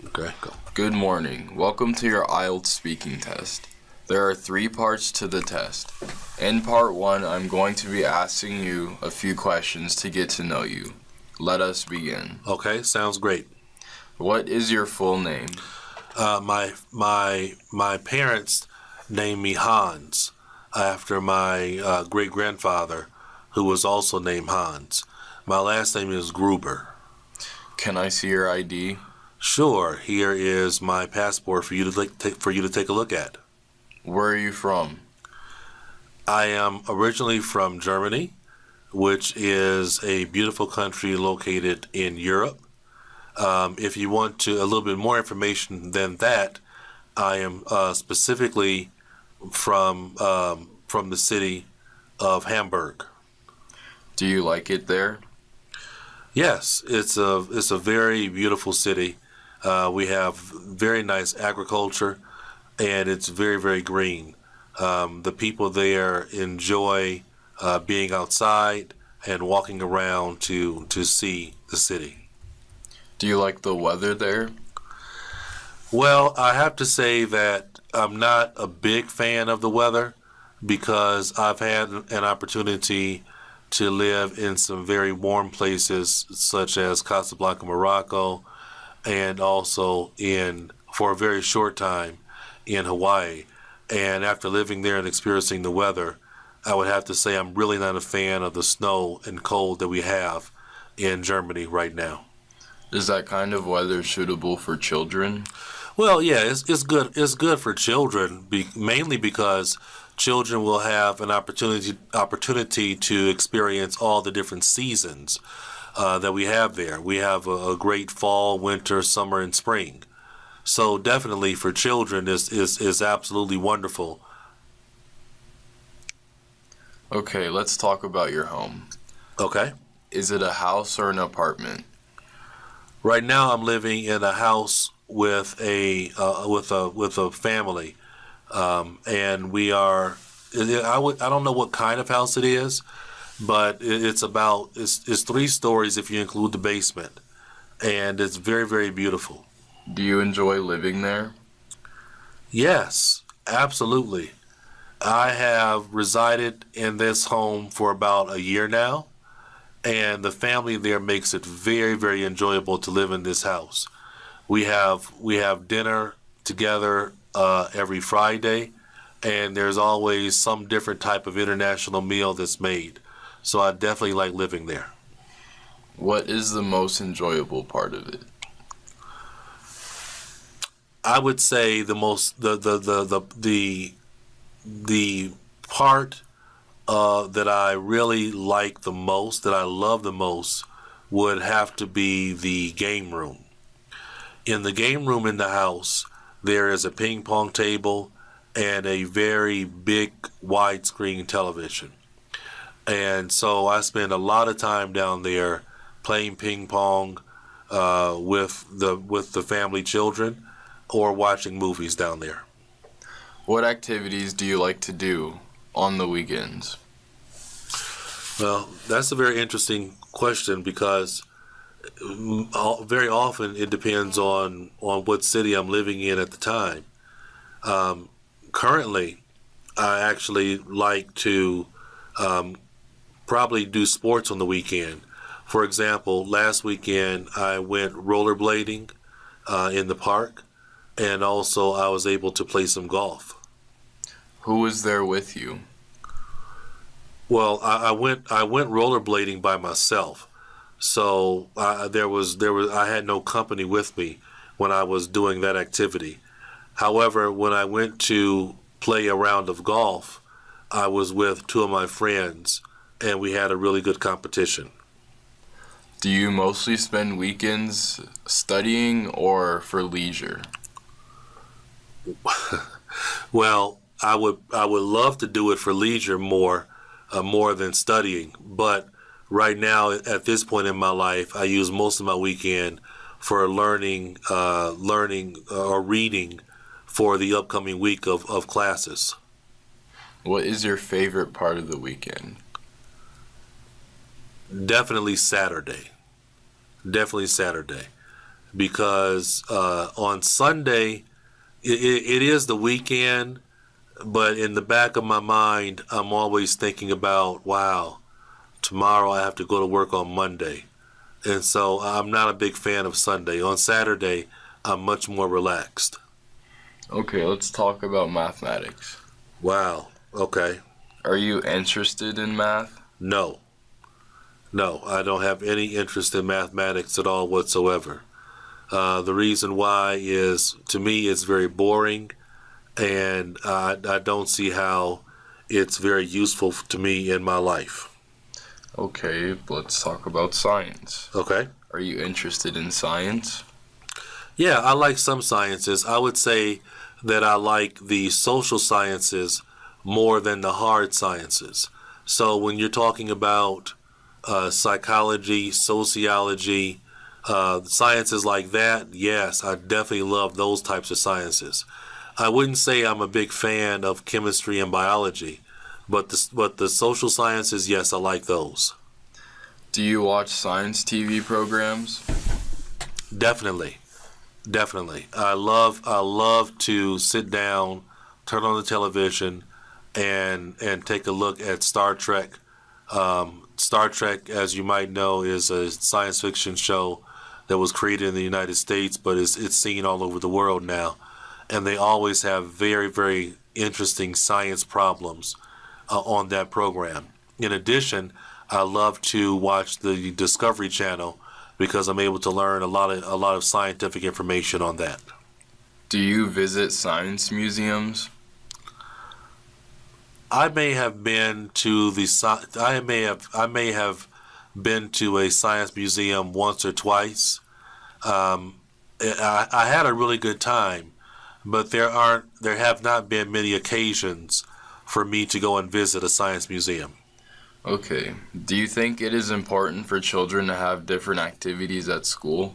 Okay, go. Good morning. Welcome to your IELTS speaking test. There are 3 parts to the test. In part 1, I'm going to be asking you a few questions to get to know you. Let us begin. Okay, sounds great. What is your full name? My parents named me Hans after my great grandfather, who was also named Hans. My last name is Gruber. Can I see your ID? Sure, here is my passport for you to take a look at. Where are you from? I am originally from Germany, which is a beautiful country located in Europe. If you want a little bit more information than that, I am specifically from the city of Hamburg. Do you like it there? Yes, it's a very beautiful city. We have very nice agriculture, and it's very, very green. The people there enjoy being outside and walking around to see the city. Do you like the weather there? Well, I have to say that I'm not a big fan of the weather because I've had an opportunity to live in some very warm places such as Casablanca, Morocco, and also for a very short time in Hawaii. And after living there and experiencing the weather, I would have to say I'm really not a fan of the snow and cold that we have in Germany right now. Is that kind of weather suitable for children? Well, yeah, it's good. It's good for children, mainly because children will have an opportunity to experience all the different seasons that we have there. We have a great fall, winter, summer, and spring. So definitely for children is absolutely wonderful. Okay, let's talk about your home. Okay. Is it a house or an apartment? Right now, I'm living in a house with a family, and we are. I don't know what kind of house it is, but it's 3 stories if you include the basement, and it's very, very beautiful. Do you enjoy living there? Yes, absolutely. I have resided in this home for about a year now, and the family there makes it very, very enjoyable to live in this house. We have dinner together every Friday, and there's always some different type of international meal that's made. So I definitely like living there. What is the most enjoyable part of it? I would say the part that I really like the most, that I love the most, would have to be the game room. In the game room in the house, there is a ping pong table and a very big widescreen television. And so I spend a lot of time down there playing ping pong with the family children or watching movies down there. What activities do you like to do on the weekends? Well, that's a very interesting question because very often it depends on what city I'm living in at the time. Currently, I actually like to probably do sports on the weekend. For example, last weekend I went rollerblading in the park, and also I was able to play some golf. Who was there with you? Well, I went rollerblading by myself, so I had no company with me when I was doing that activity. However, when I went to play a round of golf, I was with 2 of my friends, and we had a really good competition. Do you mostly spend weekends studying or for leisure? Well, I would love to do it for leisure more than studying, but right now at this point in my life, I use most of my weekend for learning or reading for the upcoming week of classes. What is your favorite part of the weekend? Definitely Saturday. Definitely Saturday. because on Sunday it is the weekend, but in the back of my mind, I'm always thinking about, wow, tomorrow I have to go to work on Monday. And so I'm not a big fan of Sunday. On Saturday, I'm much more relaxed. Okay, let's talk about mathematics. Wow. Okay. Are you interested in math? No. No, I don't have any interest in mathematics at all whatsoever. The reason why is, to me, it's very boring, and I don't see how it's very useful to me in my life. Okay, let's talk about science. Okay? Are you interested in science? Yeah, I like some sciences. I would say that I like the social sciences more than the hard sciences. So when you're talking about psychology, sociology, sciences like that, yes, I definitely love those types of sciences. I wouldn't say I'm a big fan of chemistry and biology, but the social sciences, yes, I like those. Do you watch science TV programs? Definitely. Definitely. I love to sit down, turn on the television, and take a look at Star Trek. Star Trek, as you might know, is a science fiction show that was created in the United States, but it's seen all over the world now. And they always have very, very interesting science problems on that program. In addition, I love to watch the Discovery Channel because I'm able to learn a lot of scientific information on that. Do you visit science museums? I may have been to I may have been to a science museum once or twice. I had a really good time, but there have not been many occasions for me to go and visit a science museum. Okay. Do you think it is important for children to have different activities at school?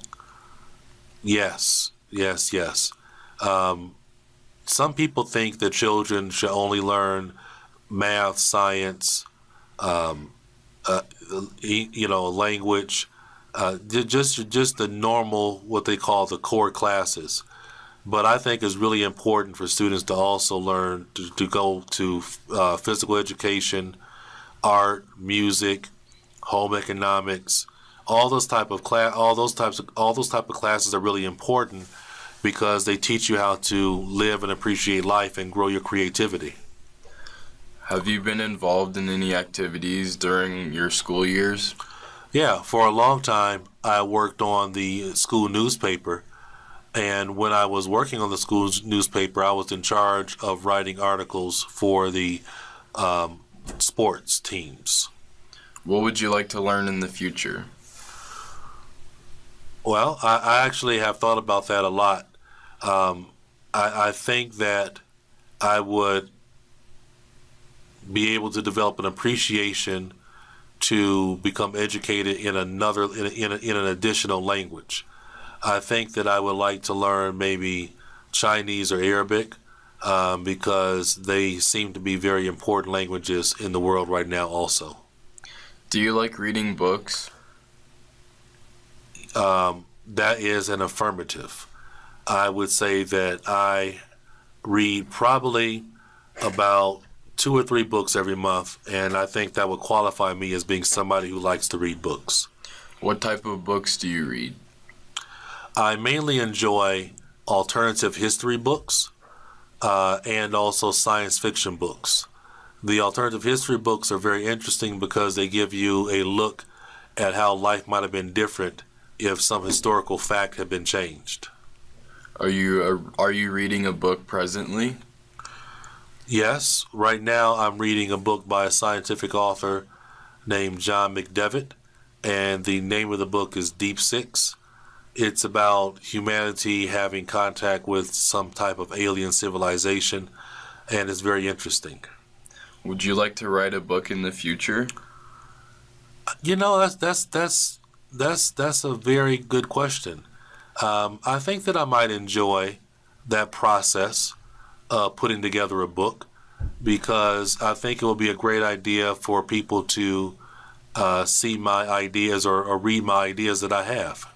Yes, yes, yes. Some people think that children should only learn math, science, language, just the normal, what they call the core classes. But I think it's really important for students to also learn to go to physical education, art, music, home economics, all those type of classes are really important because they teach you how to live and appreciate life and grow your creativity. Have you been involved in any activities during your school years? Yeah, for a long time I worked on the school newspaper, and when I was working on the school newspaper, I was in charge of writing articles for the sports teams. What would you like to learn in the future? Well, I actually have thought about that a lot. I think that I would be able to develop an appreciation to become educated in an additional language. I think that I would like to learn maybe Chinese or Arabic because they seem to be very important languages in the world right now also. Do you like reading books? That is an affirmative. I would say that I read probably about 2 or 3 books every month, and I think that would qualify me as being somebody who likes to read books. What type of books do you read? I mainly enjoy alternative history books and also science fiction books. The alternative history books are very interesting because they give you a look at how life might have been different if some historical fact had been changed. Are you reading a book presently? Yes, right now I'm reading a book by a scientific author named John McDevitt, and the name of the book is Deep Six. It's about humanity having contact with some type of alien civilization, and it's very interesting. Would you like to write a book in the future? You know, that's a very good question. I think that I might enjoy that process of putting together a book because I think it will be a great idea for people to see my ideas or read my ideas that I have.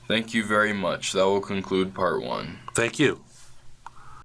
Thank you very much. That will conclude part 1. Thank you.